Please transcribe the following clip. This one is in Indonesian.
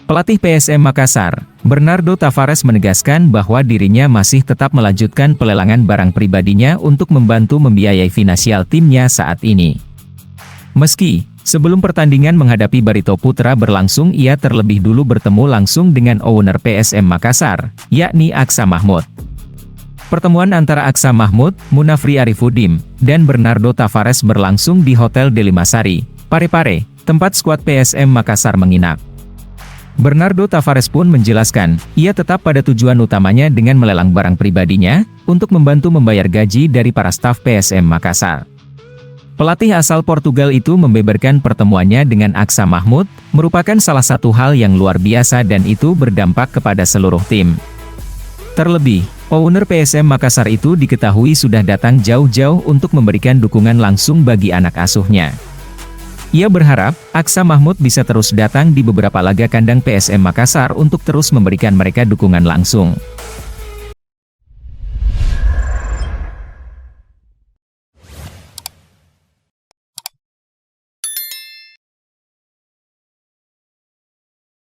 Pelatih PSM Makassar, Bernardo Tavares menegaskan bahwa dirinya masih tetap melanjutkan pelelangan barang pribadinya untuk membantu membiayai finansial timnya saat ini. Meski sebelum pertandingan menghadapi Barito Putra berlangsung, ia terlebih dulu bertemu langsung dengan owner PSM Makassar, yakni Aksa Mahmud. Pertemuan antara Aksa Mahmud, Munafri Arifuddin, dan Bernardo Tavares berlangsung di Hotel Delimasari, Parepare, tempat skuad PSM Makassar menginap. Bernardo Tavares pun menjelaskan, ia tetap pada tujuan utamanya dengan melelang barang pribadinya, untuk membantu membayar gaji dari para staf PSM Makassar. Pelatih asal Portugal itu membeberkan pertemuannya dengan Aksa Mahmud, merupakan salah satu hal yang luar biasa dan itu berdampak kepada seluruh tim. Terlebih, owner PSM Makassar itu diketahui sudah datang jauh-jauh untuk memberikan dukungan langsung bagi anak asuhnya. Ia berharap, Aksa Mahmud bisa terus datang di beberapa laga kandang PSM Makassar untuk terus memberikan mereka dukungan langsung.